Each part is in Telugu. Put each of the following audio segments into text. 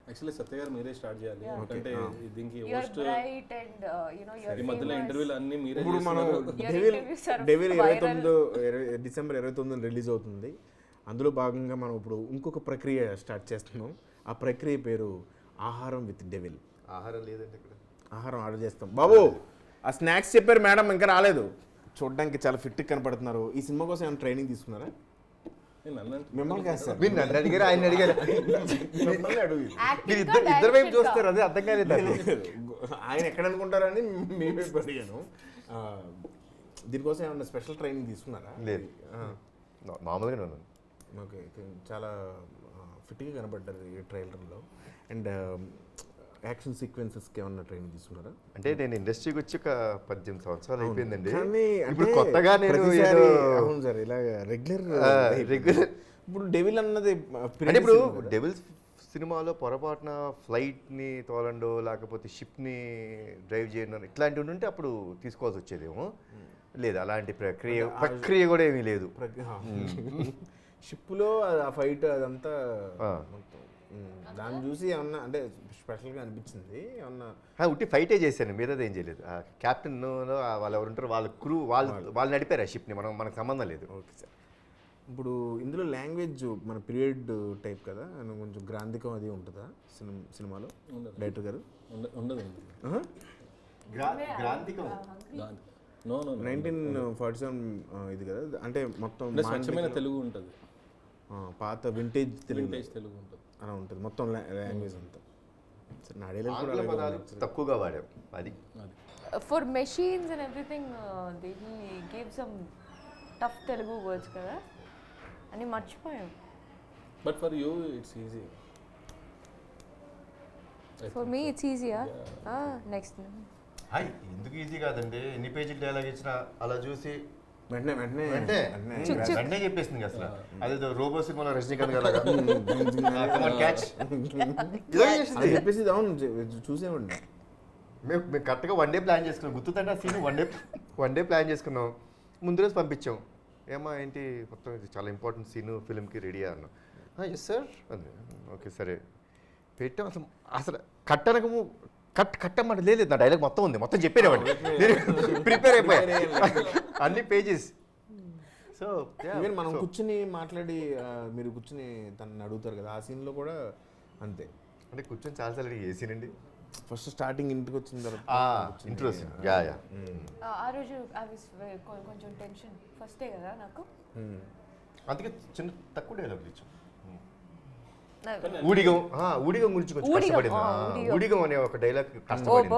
యాక్చువల్లీ సత్య గారు మీరే స్టార్ట్ చేయాలి ఎందుకంటే దీనికి host bright and you know your ఈ మధ్యలో ఇంటర్వ్యూలు అన్ని మీరే ఇప్పుడు మనం డెవిల్ డిసెంబర్ 29 రిలీజ్ అవుతుంది. అందులో భాగంగా మనం ఇప్పుడు ఇంకొక ప్రక్రియ స్టార్ట్ చేస్తున్నాం. ఆ ప్రక్రియ పేరు ఆహారం విత్ డెవిల్. ఆహారం లేదండి ఇక్కడ, ఆహారం ఆర్డర్ చేస్తాం. బాబు ఆ స్నాక్స్ చెప్పారు మేడం, ఇంకా రాలేదు. చూడడానికి చాలా ఫిట్ కనపడుతున్నారు. ఈ సినిమా కోసం ఏమైనా ట్రైనింగ్ తీసుకున్నారా? మిమ్మల్ని కాదు సార్, మీరు నన్ను అడిగారు, ఆయన అడిగారు. మీరు ఇద్దరు వైపు చూస్తారు, అదే అర్థం కాలేదు. ఆయన ఎక్కడ అనుకుంటారని మీ వైపు అడిగాను. దీనికోసం ఏమన్నా స్పెషల్ ట్రైనింగ్ తీసుకున్నారా? లేదు, మామూలుగానే ఉన్నాను. ఓకే, చాలా ఫిట్గా కనబడ్డారు ఈ ట్రైలర్లో. అండ్ యాక్షన్ సీక్వెన్సెస్కి ఏమన్నా ట్రైనింగ్ తీసుకున్నారా? అంటే నేను ఇండస్ట్రీకి వచ్చి ఒక 18 సంవత్సరాలు అయిపోయిందండి. ఇప్పుడు కొత్తగా నేను అవును సార్, ఇలా రెగ్యులర్ ఇప్పుడు డెవిల్ అన్నది అంటే ఇప్పుడు డెవిల్స్ సినిమాలో పొరపాటున ఫ్లైట్ని తోలండో లేకపోతే షిప్ని డ్రైవ్ చేయడం ఇట్లాంటివి ఉంటే అప్పుడు తీసుకోవాల్సి వచ్చేదేమో. లేదు, అలాంటి ప్రక్రియ కూడా ఏమీ లేదు. షిప్లో ఆ ఫైట్ అదంతా దాన్ని చూసి ఏమన్నా అంటే స్పెషల్గా అనిపించింది ఏమన్నా? ఉట్టి ఫైటే చేశాను, మీరేది ఏం చేయలేదు. క్యాప్టెన్ వాళ్ళు ఎవరు ఉంటారు, వాళ్ళ క్రూ వాళ్ళు నడిపారు ఆ షిప్ని, మనకు సంబంధం లేదు. Okay sir. ఇప్పుడు ఇందులో లాంగ్వేజ్ మన పీరియడ్ టైప్ కదా, కొంచెం గ్రాంధికం అది ఉంటుందా సినిమాలో డైరెక్టర్ గారు? ఉండదు. 1947 ఇది కదా, అంటే మొత్తం స్వచ్ఛమైన తెలుగు ఉంటుంది, పాత వింటేజ్ తెలుగు ఉంటుంది అలా ఉంటుంది మొత్తం లాంగ్వేజ్ అంతా. తక్కువగా వాడాం అది. For machines and everything he gave some tough Telugu words కదా అని మర్చిపోయాం. But for you it's easy. For me it's ఈజీయా? నెక్స్ట్ ఎందుకు ఈజీ కాదండి, ఎన్ని పేజీలు డైలాగ్ ఇచ్చినా అలా చూసి వెంటనే చెప్పేసింది అసలు. అదే రోబో సినిమాలో రజనీకాంత్ గారు చెప్పేసి చూసేవాడిని. మేము కరెక్ట్గా 1 డే ప్లాన్ చేసుకున్నాం, గుర్తుందండి ఆ సీన్. 1 డే ప్లాన్ చేసుకున్నాం, ముందు రోజు పంపించాం. ఏమా ఏంటి మొత్తం ఇది చాలా ఇంపార్టెంట్ సీను, ఫిల్మ్కి రెడీ అన్నాం. ఎస్ సార్ అంది. ఓకే సరే పెట్టాం. అసలు కట్టనకము కట్టమాట లేదు, నా డైలాగ్ మొత్తం ఉంది, మొత్తం చెప్పేవాడిని, నేను ప్రిపేర్ అయిపోయాను అన్ని పేజెస్. సో మనం కూర్చుని మాట్లాడి మీరు కూర్చుని తనని అడుగుతారు కదా, ఆ సీన్లో కూడా అంతే. అంటే కూర్చొని చాలాసార్లు ఏ సీన్ అండి? ఫస్ట్ స్టార్టింగ్ ఇంటికి వచ్చిన తర్వాత ఇంట్రో సీన్. ఆ రోజు కొంచెం టెన్షన్, ఫస్ట్ డే కదా నాకు, అందుకే చిన్న తక్కువ డైలాగ్ ఇచ్చాం. ఊడిగం గురించి కొంచెం కష్టపడింది. ఊడిగం అనే ఒక డైలాగ్ కష్టపడింది.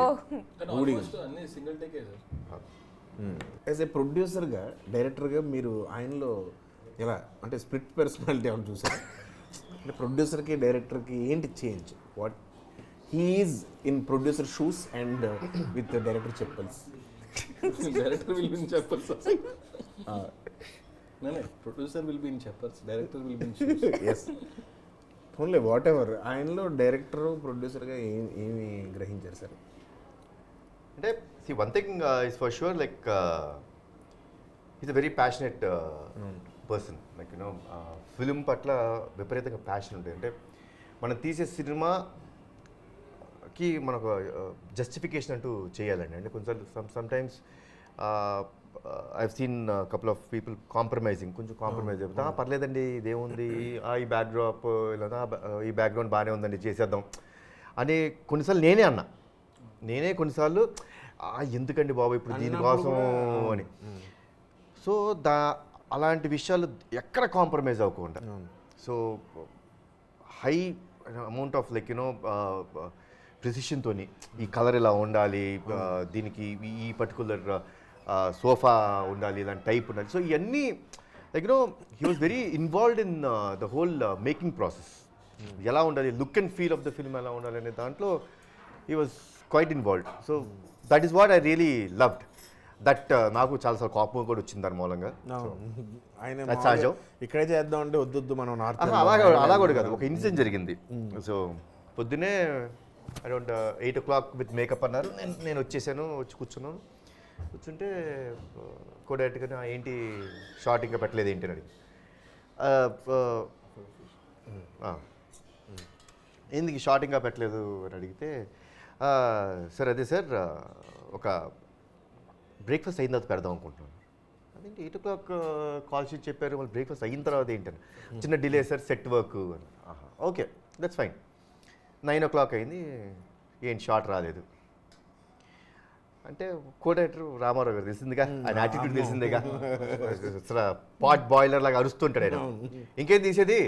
యాజ్ ఏ ప్రొడ్యూసర్గా డైరెక్టర్గా మీరు ఆయనలో ఎలా అంటే స్ప్లిట్ పర్సనాలిటీ ఏమైనా చూసారా? అంటే ప్రొడ్యూసర్కి డైరెక్టర్కి ఏంటి change? What he is in producer shoes and with director chappals? Director will be in chappals. Producer will be in chappals, director will be in shoes. Yes, only whatever. ఆయనలో డైరెక్టర్ ప్రొడ్యూసర్గా ఏమి గ్రహించారు సార్? అంటే see one thing is for sure, like he's a very passionate person, like you know film పట్ల విపరీతంగా ప్యాషన్ ఉంటుంది. అంటే మనం తీసే సినిమాకి మనకు జస్టిఫికేషన్ అంటూ చేయాలండి. అంటే కొంచెం sometimes I've seen couple of people compromising, కొంచెం కాంప్రమైజ్ అయిపోతా, పర్లేదండి ఇదేముంది, ఈ బ్యాక్డ్రాప్ ఇలా ఈ బ్యాక్గ్రౌండ్ బాగానే ఉందండి చేసేద్దాం అని కొన్నిసార్లు నేనే కొన్నిసార్లు ఎందుకండి బాబు ఇప్పుడు దీనికోసం అని. సో అలాంటి విషయాలు ఎక్కడ కాంప్రమైజ్ అవ్వకుండా, so high amount of like you know ప్రిసిషన్తో ఈ కలర్ ఇలా ఉండాలి, దీనికి ఈ పర్టికులర్ సోఫా ఉండాలి, ఇలాంటి టైప్ ఉండాలి. సో ఇవన్నీ like you know he was very involved in the whole making process. ఎలా ఉండాలి, look and feel of the film ఎలా ఉండాలి అనే దాంట్లో he was quite involved. So that is what I really loved. That నాకు చాలాసార్లు కోపం కూడా వచ్చింది దాని మూలంగా. ఆయన సహజం. ఇక్కడే చేద్దాం అంటే వద్దు మనం అలా కూడా కాదు, ఒక ఇన్సిడెంట్ జరిగింది. సో పొద్దున్నే అరౌండ్ 8 o'clock విత్ మేకప్ అన్నారు. నేను వచ్చేసాను, వచ్చి కూర్చుంటే కోడైరెక్ట్గా ఏంటి షార్ట్ ఇంకా పెట్టలేదు ఏంటి అని ఎందుకు షార్ట్ ఇంకా పెట్టలేదు అని అడిగితే సార్ అదే సార్ ఒక బ్రేక్ఫాస్ట్ అయిన తర్వాత పెడదాం అనుకుంటున్నాను. అదేంటి 8 o'clock కాల్ షీట్ చెప్పారు, మళ్ళీ బ్రేక్ఫాస్ట్ అయిన తర్వాత ఏంటని, చిన్న డిలే సార్ సెట్ వర్క్ అని. Okay that's fine. 9 o'clock అయింది, ఏంటి షార్ట్ రాలేదు అంటే కోడైటర్ రామారావు గారు తెలిసిందిగా, ఆయన యాటిట్యూడ్ తెలిసిందేగా, అసలు పాట్ బాయిలర్ లాగా అరుస్తుంటాడు ఆయన. ఇంకేం తీసేది,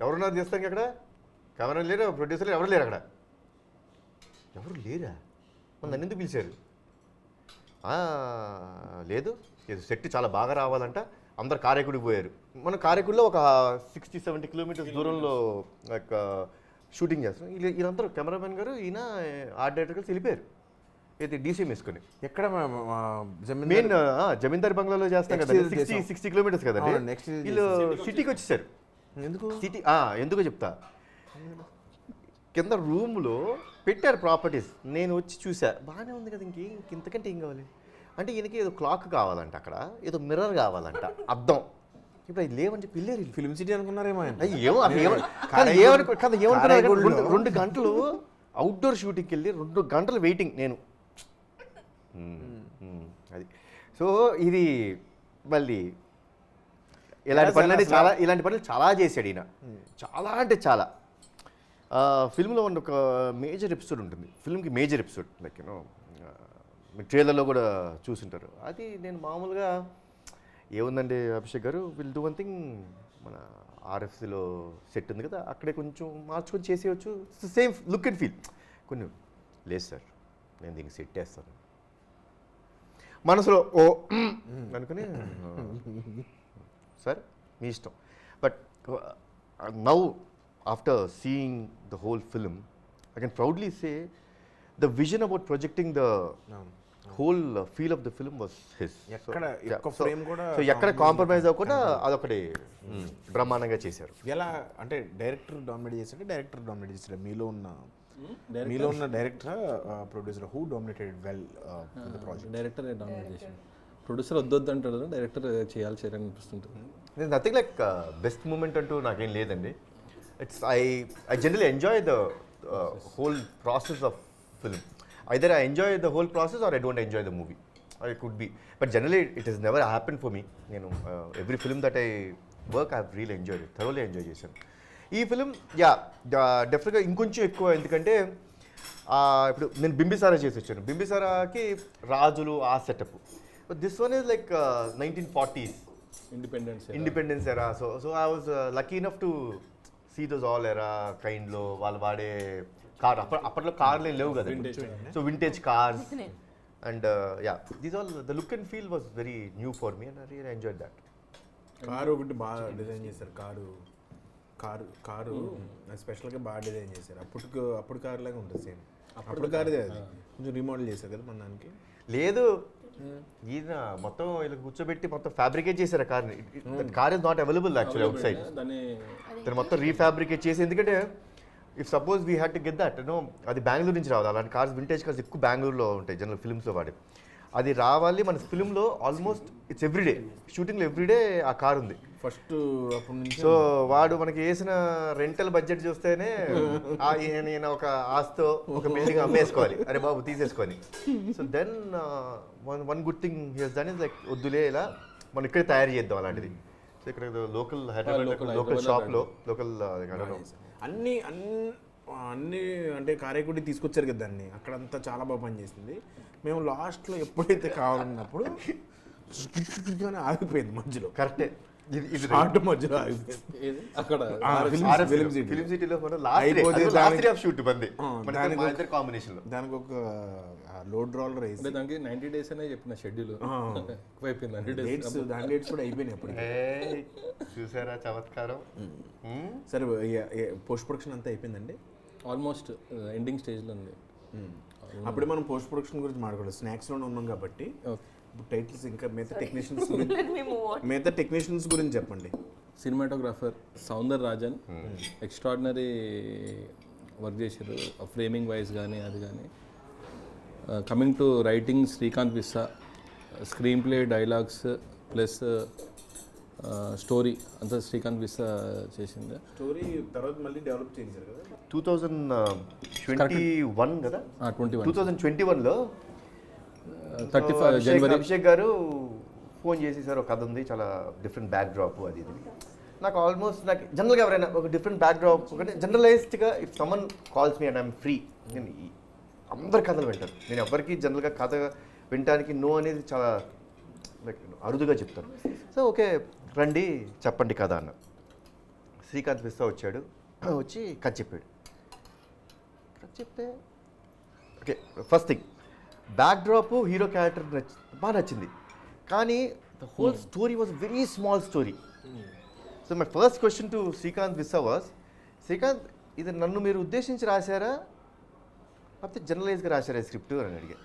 ఎవరున్నారు తీస్తాం అక్కడ, కెమెరా లేరు, ప్రొడ్యూసర్ ఎవరు లేరు అక్కడ. ఎవరు లేరా, నన్ను ఎందుకు పిలిచారు? లేదు సెట్ చాలా బాగా రావాలంట, అందరు కారైకుడికి పోయారు. మన కారైకుడిలో ఒక 60-70 kilometers దూరంలో షూటింగ్ చేస్తాం. వీళ్ళందరూ కెమెరామెన్ గారు, ఈయన ఆర్ట్ డైరెక్టర్ కలిసి వెళ్ళిపోయారు. అయితే డీసీఎం వేసుకొని ఎక్కడ మెయిన్ జమీందారి బంగ్లాలో చేస్తాం కదా, 60 kilometers కదండి. నెక్స్ట్ వీళ్ళు సిటీకి వచ్చేసారు. ఎందుకు సిటీ ఎందుకో చెప్తా. కింద రూమ్లో పెట్టారు ప్రాపర్టీస్, నేను వచ్చి చూసా, బాగానే ఉంది కదా, ఇంతకంటే ఏం కావాలి అంటే, ఈయనకి ఏదో క్లాక్ కావాలంట, అక్కడ ఏదో మిర్రర్ కావాలంట, అద్దం. ఇప్పుడు అది లేవని చెప్పి వెళ్ళారు. ఫిల్మ్ సిటీ అనుకున్నారేమో ఆయన. ఏమనుకున్నారు, 2 గంటలు అవుట్డోర్ షూటింగ్కి వెళ్ళి 2 గంటలు వెయిటింగ్ నేను. అది సో ఇది మళ్ళీ ఇలాంటి పనులు చాలా చేశాడు ఈయన, చాలా అంటే చాలా. ఫిల్మ్లో ఒక మేజర్ ఎపిసోడ్ ఉంటుంది, ఫిల్మ్కి మేజర్ ఎపిసోడ్, లైక్ యూనో మీరు ట్రైలర్లో కూడా చూసింటారు. అది నేను మామూలుగా ఏముందండి అభిషేక్ గారు, విల్ డూ వన్ థింగ్, మన ఆర్ఎఫ్సీలో సెట్ ఉంది కదా, అక్కడే కొంచెం మార్చుకొని చేసేయచ్చు, సేమ్ లుక్ అండ్ ఫీల్. కొన్ని లేదు సార్, నేను దీనికి సెట్ వేస్తాను మనసులో ఓ అనుకుని, సార్ మీ ఇష్టం. But now after seeing the whole film I can proudly say the vision about projecting the whole feel of the film was his. ఎక్కడ కాంప్రమైజ్ అవ్వకుండా అదొకటి బ్రహ్మాండంగా చేశారు. ఎలా అంటే డైరెక్టర్ డామినేట్ చేశాడు మీలో ఉన్న director producer who dominated well the project? Director dominate చేశాడు, ప్రొడ్యూసర్ వద్దొద్దు అంటాడు, డైరెక్టర్ చేయాలని అనిపిస్తుంటుంది. నథింగ్ లైక్ బెస్ట్ మూమెంట్ అంటూ నాకేం లేదండి. It's I generally enjoy the whole process of film. either I enjoy the whole process or I don't enjoy the movie. It could be, but generally it has never happened for me. Every film that I work, I've really enjoyed it, thoroughly enjoy చేశాను. ఈ ఫిలిం డెఫినెట్గా ఇంకొంచెం ఎక్కువ, ఎందుకంటే ఇప్పుడు నేను బింబిసారా చేసి వచ్చాను. బింబిసారాకి రాజులు ఆ setup, this one is like 1940s independence era. So I was lucky enough to see those all era కైండ్లో వాళ్ళు వాడే కార్. అప్పట్లో కార్లు లేవు కదా, so vintage cars and these all the look and feel was very new for me and I really enjoyed that. Car ఒకటి బాగా డిజైన్ చేశారు, కారు స్పెషల్గా బాగా డిజైన్ చేశారు. అప్పుడు కారు లాగా ఉంటుంది, సేమ్ అప్పుడు కారుదే, అది కొంచెం రీమోడల్ చేశారు కదా మన దానికి. లేదు, ఈయన మొత్తం ఇలా కూర్చోబెట్టి మొత్తం ఫ్యాబ్రికేట్ చేశారు కార్ని. Car is not available actually out side, దాన్ని మొత్తం రీఫ్యాబ్రికేట్ చేసి, ఎందుకంటే if suppose we had to get that అది బెంగళూరు నుంచి రావాలి. అలాంటి కార్స్, వింటేజ్ కార్స్ ఎక్కువ బెంగళూరులో ఉంటాయి జనరల్ ఫిల్మ్స్లో వాడి. అది రావాలి మన ఫిల్మ్లో, ఆల్మోస్ట్ ఇట్స్ ఎవ్రీడే షూటింగ్లో, ఎవ్రీడే ఆ కార్ ఉంది ఫస్ట్ అప్పటి నుంచి. సో వాడు మనకి వేసిన రెంటల్ బడ్జెట్ చూస్తేనే నేను ఒక ఆస్తో ఒక బిల్డింగ్ అమ్మేసుకోవాలి, అరే బాబు తీసేసుకొని. So then one good thing here's than is like, వద్దులే ఇలా మనం ఇక్కడే తయారు చేద్దాం అలాంటిది. సో ఇక్కడ లోకల్ హైదరాబాద్ లోకల్ షాప్లో లోకల్ అన్నీ అంటే కారైకుడి తీసుకొచ్చారు కదా దాన్ని, అక్కడంతా చాలా బాగా పనిచేసింది. మేము లాస్ట్లో ఎప్పుడైతే కావాలన్నప్పుడు ఆగిపోయింది మధ్యలో. కరెక్టే, ఆట మధ్యలో ఆగిపోయింది అక్కడ ఫిల్మ్ సిటీలో. దానికి ఒక లోడ్ రోలర్ వేసి దానికి 90 days అనే చెప్పిన షెడ్యూల్ అయిపోయింది. దాని డేట్స్ కూడా అయిపోయినాయి అప్పుడు. చూసారా చమత్కారం. సరే, పోస్ట్ ప్రొడక్షన్ అంతా అయిపోయిందండి, ఆల్మోస్ట్ ఎండింగ్ స్టేజ్లో ఉంది. అప్పుడే మనం పోస్ట్ ప్రొడక్షన్ గురించి మాట్లాడలేదు, స్నాక్స్లోనే ఉన్నాం కాబట్టి. ఇప్పుడు టైటిల్స్ ఇంకా మిగతా టెక్నీషియన్స్ గురించి చెప్పండి. Cinematographer Soundar Rajan extraordinary work చేశారు, ఫ్రేమింగ్ వైజ్ కానీ అది కానీ. Coming to writing, Srikanth విస్సా. Screen play, dialogues plus story అంతా శ్రీకాంత్ విస్సా చేసింది. స్టోరీ తర్వాత మళ్ళీ డెవలప్ చేశారు కదా 2021 కదా 21 2021లో 35 జనవరి అభిషేక్ గారు ఫోన్ చేసి సార్ ఒక కథ ఉంది చాలా డిఫరెంట్ బ్యాక్ డ్రాప్ అది ఇది. నాకు ఆల్మోస్ట్ నాకు జనరల్గా ఎవరైనా ఒక డిఫరెంట్ బ్యాక్ డ్రాప్ ఒకటి జనరలైజ్డ్గా if summon calls me and I'm free, నేను అందరి కథలు వింటాను. నేను ఎవరికి జనరల్గా కథ వినడానికి నో అనేది చాలా లైక్ అరుదుగా చెప్తాను. సో ఓకే రండి చెప్పండి కథ అన్న. శ్రీకాంత్ విస్సా వచ్చాడు, వచ్చి కథ చెప్పాడు. కథ చెప్తే okay first thing back drop hero character బాగా నచ్చింది, కానీ the whole story was very small story. So my first question to Srikanth విస్సా was, Srikanth ఇది నన్ను మీరు ఉద్దేశించి రాశారా లేకపోతే జనరలైజ్గా రాశారా స్క్రిప్ట్ అని అడిగా.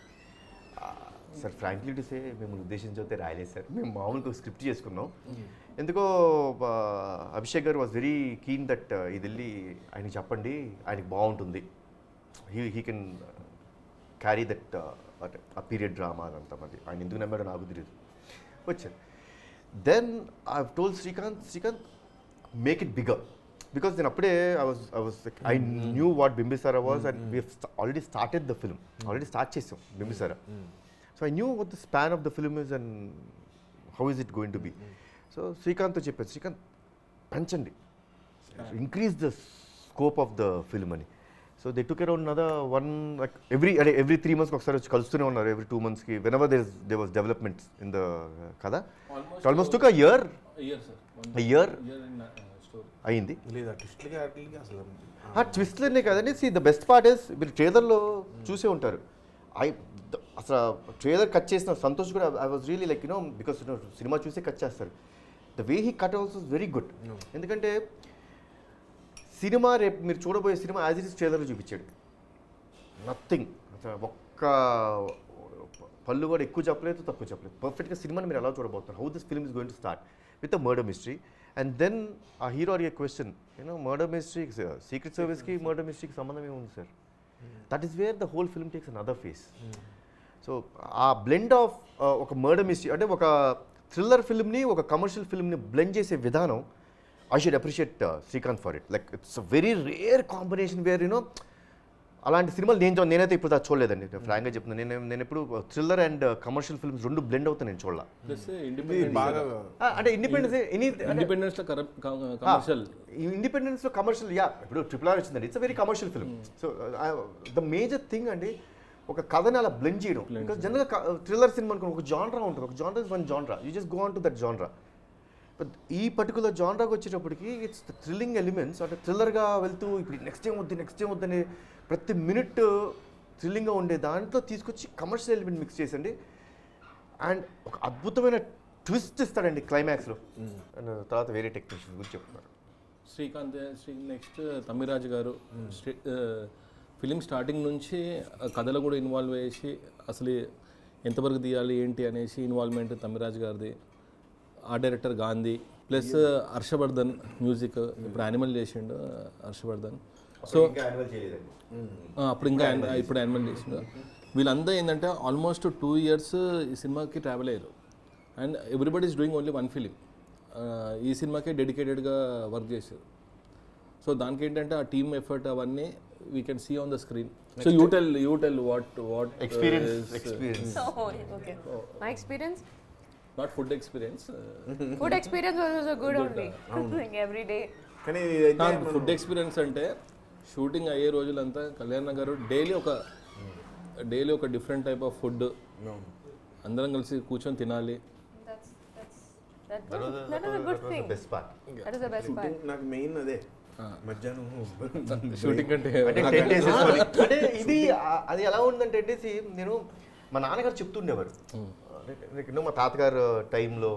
సార్ ఫ్రాంక్లీ టు సే మేము ఉద్దేశించి అయితే రాయలేదు సార్, మేము మామూలుగా స్క్రిప్ట్ చేసుకున్నాం. ఎందుకో అభిషేక్ గారు వాజ్ వెరీ కీన్ దట్ ఇది వెళ్ళి ఆయనకి చెప్పండి, ఆయనకి బాగుంటుంది, హీ కెన్ క్యారీ దట్ ఆ పీరియడ్ డ్రామా అదంతా. మరి ఆయన ఎందుకు నమ్మాడో నాకు తెలియదు. వచ్చారు then I told Srikanth make it bigger, because నేను అప్పుడే I knew what Bimbisara was and we already started the film, already start చేసాం Bimbisara. So I knew what the span of the film is and how is it going to be. So శ్రీకాంత్తో చెప్పాను, శ్రీకాంత్ పెంచండి, increase the scope of the film అని. So they took around another one like every 3 months ఒకసారి వచ్చి కలుస్తూనే ఉన్నారు, ఎవ్రీ 2 monthsకి whenever they was developments in the కదా. ఆల్మోస్ట్ ఒక ఇయర్ అయింది. లేదా ట్విస్ట్లకి వాటికి అసలు ఆ ట్విస్ట్లనే కదండి. See the best part is మీరు ట్రైలర్లో చూసే ఉంటారు, అసలు ట్రైలర్ కట్ చేసిన సంతోష్ కూడా I was really like because cinema చూసే కట్ చేస్తారు. The way he cut also very good. ఎందుకంటే సినిమా రేపు మీరు చూడబోయే సినిమా యాజ్ ఇట్ ఇస్ ట్రైలర్లో చూపించాడు, నథింగ్, అసలు ఒక్క పళ్ళు కూడా ఎక్కువ చెప్పలేదు తక్కువ చెప్పలేదు. పర్ఫెక్ట్గా సినిమాని మీరు ఎలా చూడబోతున్నారు, how this film is going to start with a murder mystery. And then ఆ హీరో అడిగే క్వశ్చన్ మర్డర్ మిస్టరీ సీక్రెట్ సర్వీస్కి మర్డర్ మిస్టరీకి సంబంధం ఏముంది sir, that is where the whole film takes another phase. So ఆ బ్లెండ్ ఆఫ్ ఒక మర్డర్ మిస్టరీ అంటే ఒక థ్రిల్లర్ ఫిల్మ్ని ఒక కమర్షియల్ ఫిల్మ్ని బ్లెండ్ చేసే విధానం I should appreciate Srikanth for it. Like it's a very rare combination where అలాంటి సినిమాలు నేనైతే ఇప్పుడు దాకా చూడలేదండి. ఫ్రాంక్గా చెప్తున్నాను, నేను ఎప్పుడు థ్రిల్లర్ అండ్ కమర్షియల్ ఫిల్మ్స్ రెండు బ్లెండ్ అవుతాయి నేను చూడాల. అంటే ఇండిపెండెన్స్లో కమర్షియల్ ఇప్పుడు RRR వచ్చిందండి, it's a very commercial film. So the major thing అండి ఒక కథని అలా బ్లెండ్ చేయడం. బికాస్ జనరల్గా థ్రిల్లర్ సినిమా అనుకో ఒక జాన్రా ఉంటుంది, ఒక genre is one genre, you just go on to that genre. But ఈ పర్టికులర్ జాన్రాకి వచ్చేటప్పటికి ఇట్స్ ద థ్రిల్లింగ్ ఎలిమెంట్స్, అంటే థ్రిల్లర్గా వెళ్తూ ఇప్పుడు నెక్స్ట్ ఏం వద్దని ప్రతి మినిట్ థ్రిల్లింగ్గా ఉండే దాంట్లో తీసుకొచ్చి కమర్షియల్ ఎలిమెంట్ మిక్స్ చేసండి అండ్ ఒక అద్భుతమైన ట్విస్ట్ ఇస్తాడండి క్లైమాక్స్లో. అండ్ తర్వాత వేరే టెక్నీషియన్స్ గురించి చెప్తున్నారు. శ్రీకాంత్ నెక్స్ట్ తమ్మిరాజు గారు ఫిలిం స్టార్టింగ్ నుంచి కథలో కూడా ఇన్వాల్వ్ చేసి అసలు ఎంతవరకు తీయాలి ఏంటి అనేసి ఇన్వాల్వ్మెంట్ తమ్మిరాజు గారిది. ఆ director Gandhi plus Harshavardhan music, ఇప్పుడు యానిమల్ చేసిండు హర్షవర్ధన్. సో ఇప్పుడు యానిమల్ చేసిండు. వీళ్ళందరూ ఏంటంటే ఆల్మోస్ట్ 2 years ఈ సినిమాకి ట్రావెల్ అయ్యారు and everybody is doing only 1 film. ఈ సినిమాకే డెడికేటెడ్గా వర్క్ చేశారు. సో దానికి ఏంటంటే ఆ టీమ్ ఎఫర్ట్ అవన్నీ we can see on the screen. So you tell what experience. Okay. My experience? Not food experience. Food experience was also good only. Like every day. కానీ ఫుడ్ ఎక్స్పీరియన్స్ అంటే షూటింగ్ అయ్యే రోజులంతా కళ్యాణ్ గారు డైలీ ఒక డిఫరెంట్ టైప్ ఆఫ్ ఫుడ్ అందరం కలిసి కూర్చొని తినాలి. That is a good thing. Best part. That is the best part. నాకు మెయిన్ అదే మధ్యాహ్నం షూటింగ్ అంటే అంటే ఇది అది ఎలా ఉందంటే నేను మా నాన్నగారు చెప్తుండేవారు, మా తాతగారు టైంలో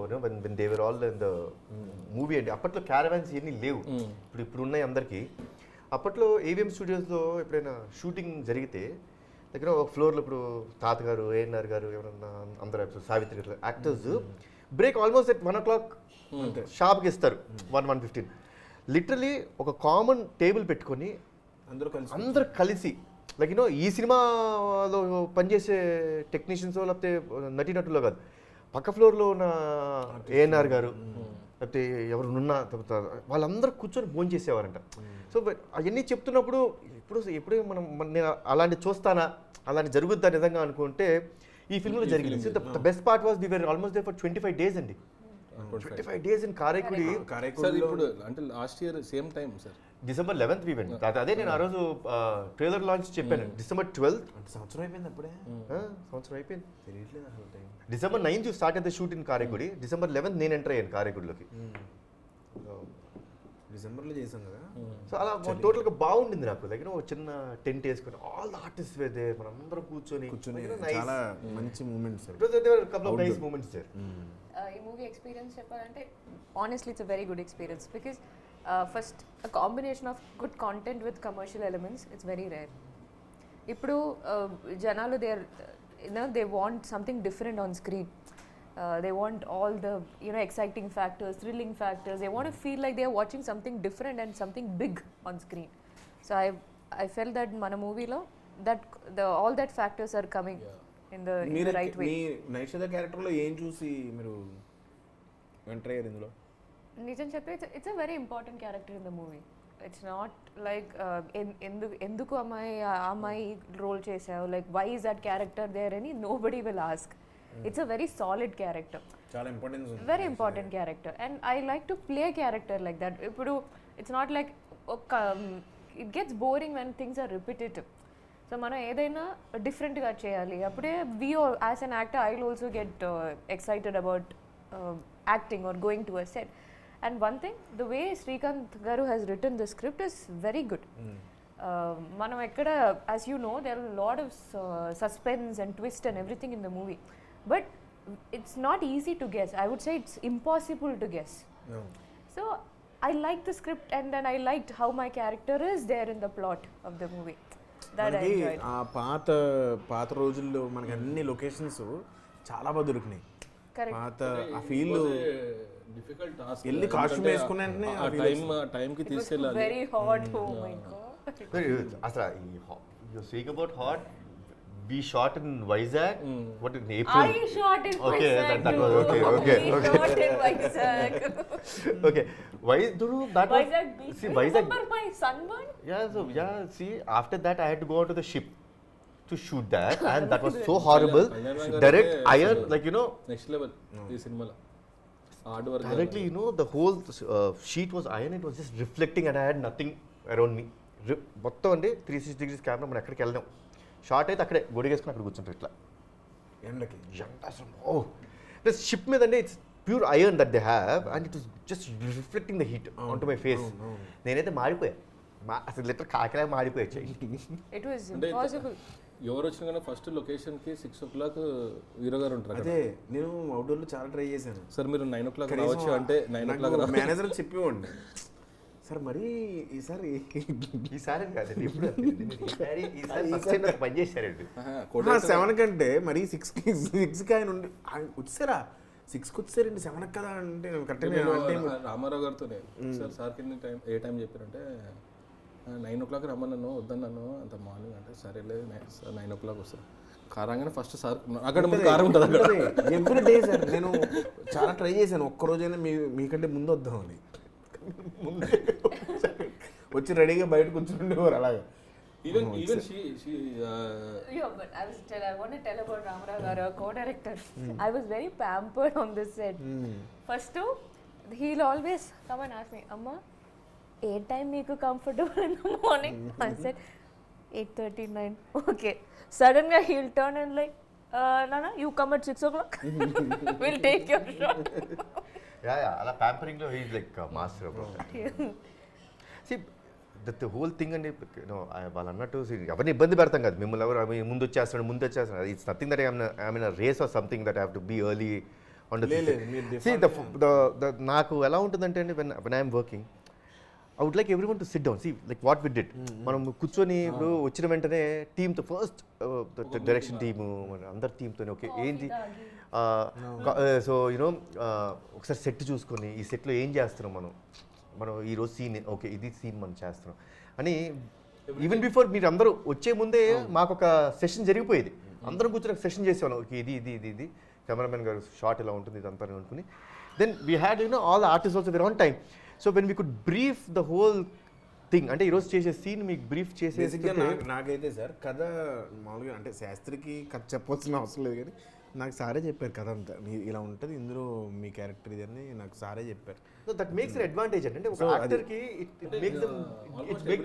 they were all in the movie అండి. అప్పట్లో క్యారవాన్స్ ఇవన్నీ లేవు, ఇప్పుడు ఉన్నాయి అందరికీ. అప్పట్లో ఏవిఎం స్టూడియోస్లో ఎప్పుడైనా షూటింగ్ జరిగితే దగ్గర ఒక ఫ్లోర్లో ఇప్పుడు తాతగారు ANR గారు ఎవరన్నా అందరూ సావిత్రి గారు actors break almost at 1 o'clock షాప్కి ఇస్తారు 1:15. లిటరలీ ఒక కామన్ టేబుల్ పెట్టుకొని అందరు కలిసి లైక్ ఈ సినిమాలో పనిచేసే టెక్నీషియన్స్ లేకపోతే నటీనటులో కాదు, పక్క ఫ్లోర్లో ఉన్న ANR గారు లేకపోతే ఎవరున్నా వాళ్ళందరూ కూర్చొని భోజనం చేసేవారంట. సో అవన్నీ చెప్తున్నప్పుడు ఎప్పుడే నేను అలాంటి చూస్తానా, అలాంటి జరుగుద్దా నిజంగా అనుకుంటే ఈ ఫిల్మ్లో జరిగింది. So the best part was we were almost there for 25 days అండి. 25 days ఇన్ కారైకుడి. సార్ ఇప్పుడు అంటే last year same time sir December 11th we went. అదే నేను ఆ రోజు ట్రైలర్ లాంచ్ చెప్పాను. December 12th సంవత్సరం అయిపోయింది అప్పుడే. సంవత్సరం అయిపోయింది, తెలియట్లేదు అసలు time. December 9th you started the shoot in Karaikudi. December 11th నేను ఎంటర్ అయ్యాను కారైకుడిలోకి. డిసెంబర్లో చేసాం కదా. సో అలా టోటల్గా బాగుండింది నాకు. లైక్ చిన్న టెంట్ వేసుకొని all the artist were there, మనం అందరం కూర్చొని చాలా మంచి moments. Couple of nice moments there. ఈ మూవీ ఎక్స్పీరియన్స్ చెప్పాలంటే honestly it's a very good experience because first a combination of good content with commercial elements it's very rare. ఇప్పుడు జనాలు they want something different on screen. They want all the exciting factors, thrilling factors. They want to feel like they are watching something different and something big on screen. So I felt that mana movie lo that all that factors are coming in the right way. మీ నైషద క్యారెక్టర్ లో ఏం చూసి మీరు ఎంటర్ అయ్యారు ఇందులో? నిజం చెప్పే it's a very important character in the movie. It's not like ఎందుకు అమ్మాయి రోల్ చేసావు, like why is that character there అని nobody will ask. It's a very solid character. చాలా ఇంపార్టెన్స్ ఉంది. Very important character and I like to play a character like that. Ippudu it's not like it gets boring when things are repetitive. So మనం ఏదైనా డిఫరెంట్ గా చేయాలి. అప్పుడే we as an actor I'll also get excited about acting or going to a set. And one thing, the way Srikanth garu has written the script is very good. మనం ఎక్కడ as you know there are a lot of suspense and twist and everything in the movie. But it's not easy to guess. I would say it's impossible to guess. So I liked the script and then I liked how my character is there in the plot of the movie. That I enjoyed. ఆ పాత రోజుల్లో మనకి అన్ని లొకేషన్స్ చాలా బాగా దొరికినాయి. పాత ఆ ఫీల్ డిఫికల్ట్ టాస్క్. వెళ్ళి కాస్ట్యూమ్ వేసుకునే ఆ టైం కి తీసుకెళ్ళాలి. Very hot. Oh my god. అసలు you speak about hot. We shot in Vizag. What in April? I shot in okay, Vizag. that was okay. We shot in Vizag. Okay. Why do that was Vizag beach. see Vizag. Remember my sunburn? See after that I had to go out to the ship to shoot that and that was so horrible. Direct iron like next level ఈ సినిమాలో hard work directly the whole sheet was iron. It was just reflecting and I had nothing around me. మొత్తం అండి 360 degrees కెమెరా మనం ఎక్కడికి వెళ్ళాం. షార్ట్ అయితే అక్కడే గొడిగేసుకుని అక్కడ కూర్చుంటారు ఇట్లా ఎండకి. అసలు షిప్ మీద అంటే it's pure iron that they have and it was just reflecting the heat on to my face. నేనైతే మాడిపోయా, అసలు లిటర్ కాకిలా మాడిపోయా. It was impossible. ఎవరు వచ్చినా కానీ ఫస్ట్ లొకేషన్ కి 6 o'clock హీరో గారు ఉంటారు. అదే నేను అవుట్డోర్ లో చాలా ట్రై చేశాను. సార్ మీరు 9 o'clock రావచ్చు అంటే 9 o'clock మేనేజర్ చెప్పేవాడిని, సార్ మరి ఈసారి కాదండి ఇప్పుడు పని చేశారండి 7 కంటే మరి 6కి ఆయన వచ్చారా 6కి వచ్చారండి 7 కదా అంటే కరెక్ట్గా రామారావు గారితోనే సార్ కింద టైం ఏ టైం చెప్పారంటే 9 o'clock రమ్మన్నాను, వద్దన్నాను అంత మార్నింగ్ అంటే సరేలే 9 o'clock వస్తారు. కారంగానే ఫస్ట్ సార్ అక్కడ ముందు కారం ఉంటుంది అక్కడ ఎవ్రీ డే సార్. నేను చాలా ట్రై చేశాను ఒక్కరోజైనా మీకంటే ముందు వద్దామని, వచ్చి రెడీగా బయట కూర్చుండేవారు అలాగా. Even she But I want to tell about Ramarao garu, co-director. I was very pampered on this set. First he'll always come and ask me, Amma, ఏ టైం మీకు comfortable in the morning? I said 8:39. Okay. Suddenly he'll turn and like, Nana, you come at 6 o'clock. We'll take your shot. అలా ప్యాంపరింగ్ లో he is like master about that. See that whole thing అండి వాళ్ళు అన్నట్టు ఎవరిని ఇబ్బంది పెడతాం కదా, మిమ్మల్ని ఎవరు ముందు వచ్చేస్తున్నాడు it's nothing that I'm in a race or something that I have to be early on the నాకు ఎలా ఉంటుందంటే అండి when I'm working I would like everyone to sit down, see like what we did. మనం కూర్చొని ఇప్పుడు వచ్చిన వెంటనే టీమ్తో ఫస్ట్ డైరెక్షన్ టీము అందరి టీమ్తో ఓకే ఏంటి సో ఒకసారి సెట్ చూసుకొని ఈ సెట్లో ఏం చేస్తున్నాం మనం ఈరోజు సీన్ ఓకే ఇది సీన్ మనం చేస్తున్నాం అని ఈవెన్ బిఫోర్ మీరు అందరూ వచ్చే ముందే మాకు ఒక సెషన్ జరిగిపోయేది. అందరం కూర్చొని ఒక సెషన్ చేసేవాళ్ళం, ఓకే ఇది కెమెరామెన్ గారు షాట్ ఇలా ఉంటుంది ఇదంతా అనుకుని then we had all the artist also were on time. So when we could brief the whole thing, అంటే ఈరోజు చేసే సీన్ మీకు బ్రీఫ్ చేసే నాకైతే సార్ కథ మామూలుగా అంటే శాస్త్రికి కథ చెప్పాల్సిన అవసరం లేదు, కానీ నాకు సారే చెప్పారు కథ అంతా ఇలా ఉంటుంది ఇందులో మీ క్యారెక్టర్ ఇది అని నాకు సారే చెప్పారు. So that makes an advantage అంటే ఒక యాక్టర్కి it makes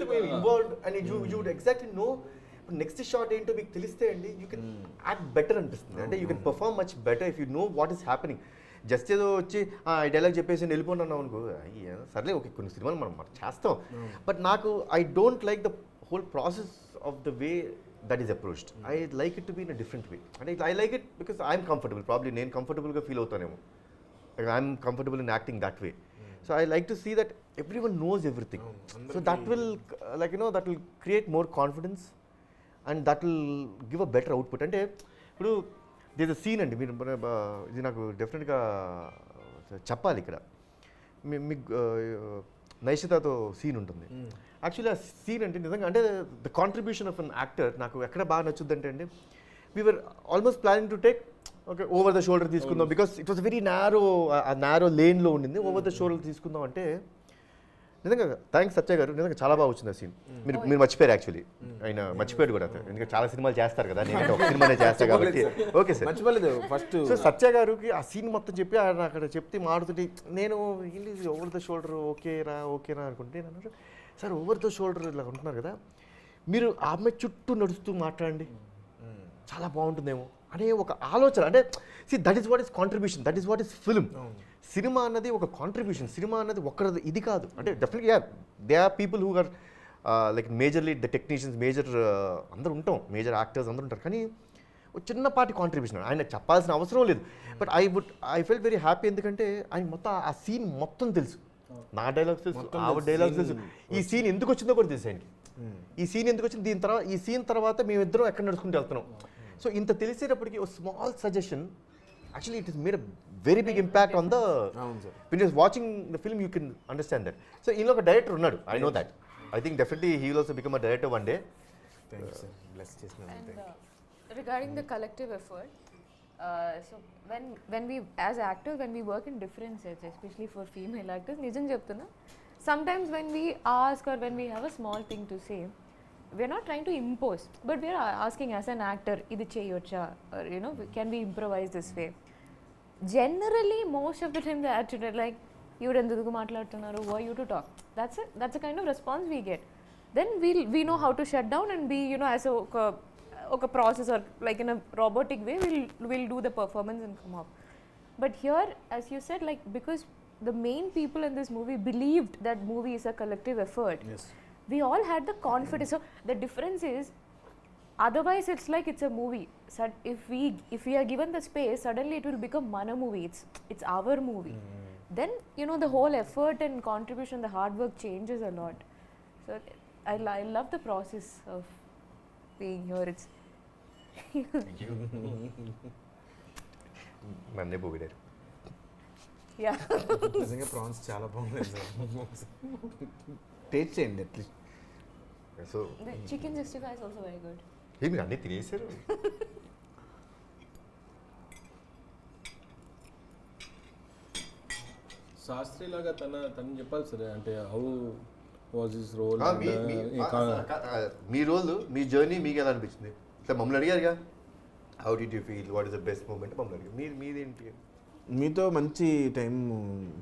them involved and you would exactly know next shot ఏంటో మీకు తెలిస్తే అండి యూ కెన్ యాక్ట్ బెటర్ అనిపిస్తుంది. అంటే you can perform much better if you know what is happening. Just ఏదో వచ్చి ఈ డైలాగ్ చెప్పేసి వెళ్ళిపోతున్నాం అనుకో, సర్లే ఓకే కొన్ని సినిమాలు మనం చేస్తాం, బట్ నాకు I don't like the whole process of the way that is approached. I like it to be in a different way. అంటే I like it because I'm comfortable, probably నేను కంఫర్టబుల్గా ఫీల్ అవుతానేమో, I'm comfortable in acting that way. So I like to see that everyone knows everything. So that will that will create more confidence and that will give a better output. అంటే ఇప్పుడు దిస్ అ సీన్ అండి, మీరు ఇది నాకు డెఫినెట్గా చెప్పాలి ఇక్కడ. మీకు నైషితాతో సీన్ ఉంటుంది. యాక్చువల్లీ ఆ సీన్ అంటే నిజంగా అంటే the contribution of an actor నాకు ఎక్కడ బాగా నచ్చుద్ది అంటే అండి, we're almost planning to take okay over the shoulder తీసుకుందాం, because it was very narrow, ఆ నారో లేన్లో ఉండింది. ఓవర్ ద షోల్డర్ తీసుకుందాం అంటే నిజంగా థ్యాంక్స్ సత్య గారు, నిజంగా చాలా బాగా వచ్చింది ఆ సీన్. మీరు మర్చిపోయారు యాక్చువల్లీ, ఆయన మర్చిపోయాడు కూడా, ఎందుకంటే చాలా సినిమాలు చేస్తారు కదా, నేను ఒక సినిమానే చేస్తాను కాబట్టి. ఓకే సార్, మర్చిపోలేదు ఫస్ట్. సో సత్య గారికి ఆ సీన్ మొత్తం చెప్పి ఆయన అక్కడ చెప్తే మాడుతుంటే నేను ఓవర్ ద షోల్డర్ ఓకేరా అనుకుంటే నన్ను సార్ ఓవర్ ద షోల్డర్ ఇలా ఉంటున్నారు కదా, మీరు ఆమె చుట్టూ నడుస్తూ మాట్లాడండి చాలా బాగుంటుందేమో అనే ఒక ఆలోచన. అంటే that is what is contribution, that is what is film. సినిమా అన్నది ఒక కాంట్రిబ్యూషన్, సినిమా అన్నది ఒక్కరిది ఇది కాదు. అంటే definitely they are people who are like majorly the technicians, major అందరూ ఉంటాం, మేజర్ యాక్టర్స్ అందరూ ఉంటారు, కానీ ఒక చిన్నపాటి కాంట్రిబ్యూషన్ ఆయన చెప్పాల్సిన అవసరం లేదు. But I felt very happy, ఎందుకంటే ఆయన మొత్తం ఆ సీన్ మొత్తం తెలుసు, నా డైలాగ్స్ తెలుసు, ఆవిడ డైలాగ్స్ తెలుసు, ఈ సీన్ ఎందుకు వచ్చిందో కూడా తెలుసు ఆయనకి. ఈ సీన్ ఎందుకు వచ్చింది, దీని తర్వాత ఈ సీన్ తర్వాత మేమిద్దరం ఎక్కడ నడుచుకుంటూ వెళ్తున్నాం. సో ఇంత తెలిసేటప్పటికి ఒక small suggestion actually it has made a very big impact on the when you're watching the film you can understand that. So in a director unnadu, I know that, I think definitely he will also become a director one day. Thanks sir, bless chesnadu. And regarding the collective effort, so when we as actors, when we work in different sets, especially for female actors, nijam cheptuna, sometimes when we ask or when we have a small thing to say, we are not trying to impose, but we are asking as an actor, idi cheyocha, or can we improvise this way. Generally most of the time the attitude like you enduku maatladutunnaru, who are you to talk, that's a kind of response we get. Then we know how to shut down and be as a process, or like in a robotic way we'll do the performance and come up. But here, as you said, like because the main people in this movie believed that movie is a collective effort. Yes, we all had the confidence. So the difference is, otherwise it's like it's a movie. So if we are given the space, suddenly it will become mana movie, it's our movie. Then the whole effort and contribution, the hard work changes a lot. So I love the process of being here. It's నన్నే పొగిడారు. yeah. నిజంగా ప్రాన్స్ చాలా బాగున్నాయి సార్, టేస్ట్ చేయండి at least. So The chicken 65 is also very good. మీరు అన్నీ తినేసారు. శాస్త్రి లాగా తను చెప్పాలి సార్, అంటే హౌ వాజ్ హిస్ రోల్, మీ రోల్, మీ జర్నీ మీకు ఎలా అనిపించింది? సార్ మమ్మల్ని అడిగారుగా, how did you feel, what is the best moment మమ్మల్ని అడిగారు. మీదేంటి? మీతో మంచి టైం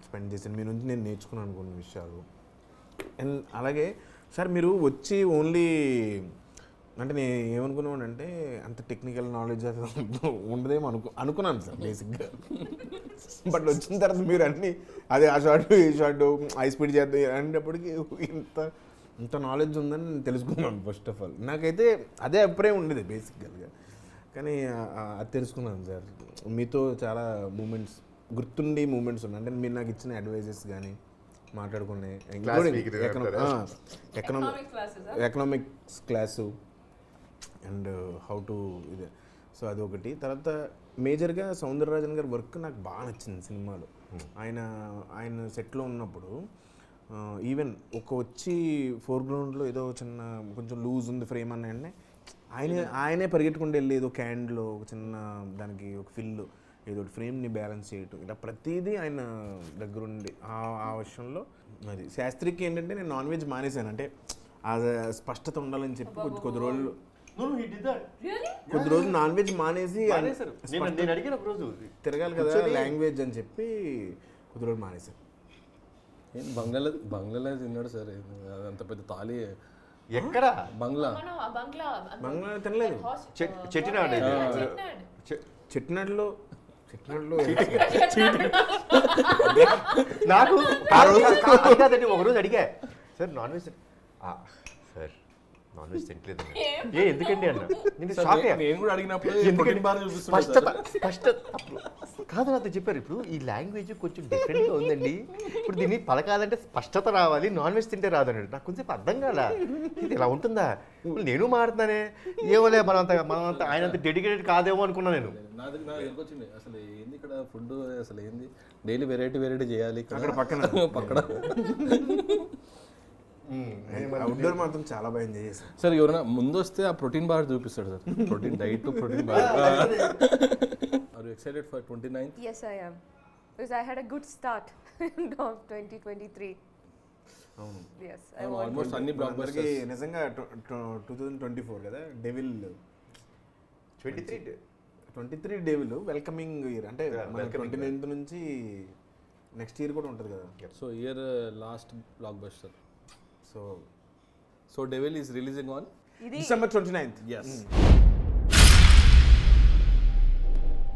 స్పెండ్ చేశాను, మీ నుంచి నేను నేర్చుకున్నాను కొన్ని విషయాలు. అండ్ అలాగే సార్ మీరు వచ్చి ఓన్లీ అంటే నేను ఏమనుకున్నాను అంటే అంత టెక్నికల్ నాలెడ్జ్ అది ఉండదేమో అనుకున్నాను సార్ బేసిక్గా. బట్ వచ్చిన తర్వాత మీరు అన్నీ అదే ఆ షార్ట్ ఈ షార్ట్ హై స్పీడ్ చేద్దాం అనేటప్పటికి ఇంత నాలెడ్జ్ ఉందని నేను తెలుసుకున్నాను. ఫస్ట్ ఆఫ్ ఆల్ నాకైతే అదే అభిప్రాయం ఉండేది బేసిక్గా, కానీ అది తెలుసుకున్నాను సార్. మీతో చాలా మూమెంట్స్ గుర్తుండి మూమెంట్స్ ఉన్నాయి, అంటే మీరు నాకు ఇచ్చిన అడ్వైజెస్ కానీ మాట్లాడుకునే economics class and how to ఇదే. సో అదొకటి. తర్వాత మేజర్గా సౌందరరాజన్ గారి వర్క్ నాకు బాగా నచ్చింది సినిమాలో. ఆయన సెట్లో ఉన్నప్పుడు ఈవెన్ వచ్చి ఫోర్గ్రౌండ్లో ఏదో చిన్న కొంచెం లూజ్ ఉంది ఫ్రేమ్ అని ఆయనే పరిగెట్టుకుంటూ వెళ్ళి ఏదో క్యాండ్లో ఒక చిన్న దానికి ఒక ఫిల్ ఏదో ఫ్రేమ్ని బ్యాలెన్స్ చేయటం ఇలా ప్రతిదీ ఆయన దగ్గరుండి ఆ విషయంలో అది. శాస్త్రికి ఏంటంటే నేను నాన్ వెజ్ మానేశాను, అంటే అది స్పష్టత ఉండాలని చెప్పి కొద్ది రోజులు కొద్ది రోజులు నాన్ వెజ్ మానేసి నేను అడిగిన ఒక రోజు తిరగాలి కదా లాంగ్వేజ్ అని చెప్పి కొద్ది రోజులు మానేశాను. ఏం బంగ్లాలో తిన్నాడు సార్, అంత పెద్ద తాళి ఎక్కడ బంగ్లా బంగ్లా తినలేదు. చెట్టినాడు చెట్టినాడులో నాకు ఆ రోజు కాదండి, ఒక రోజు అడిగా sir non veg sir non veg తింటలేదు ఎందుకండి అన్న. నేను షాక్ అయ్యా. నేను కూడా అడిగినప్పుడు స్పష్టత కాదు నాతో చెప్పారు. ఇప్పుడు ఈ లాంగ్వేజ్ కొంచెం డిఫరెంట్గా ఉందండి, ఇప్పుడు దీన్ని పలకాలంటే స్పష్టత రావాలి, నాన్ వెజ్ తింటే రాదన్నాడు. నాకు కొంచెం అర్థం కాలా, ఇది ఇలా ఉంటుందా, నేను మారుతున్నానే ఏమోలే మనంత ఆయనంత డెడికేటెడ్ కాదేమో అనుకున్నా నేను. నా దగ్గరకు వచ్చింది అసలు ఏంది ఇక్కడ ఫుడ్, అసలు ఏంది డైలీ వెరైటీ చేయాలి అక్కడ పక్కన అవుట్డోర్ మాత్రం చాలా బాగా ఎంజాయ్ చేశాను సార్. ఎవరైనా ముందు వస్తే ఆ ప్రోటీన్ బార్ చూపిస్తాడు sir, protein diet protein bar. Are you excited for 29th? Yes, I am. Because I had a good start of 2023. అవును. Yes, ఆల్మోస్ట్ అన్ని బ్లాక్ అందరికి నిజంగా 2024 కదా డెవిల్ 23 డెవిల్ వెల్కమింగ్ ఇయర్, అంటే 29th నుంచి నెక్స్ట్ ఇయర్ కూడా ఉంటుంది కదా. So year last block buster. So devil is releasing on December 29th. Yes.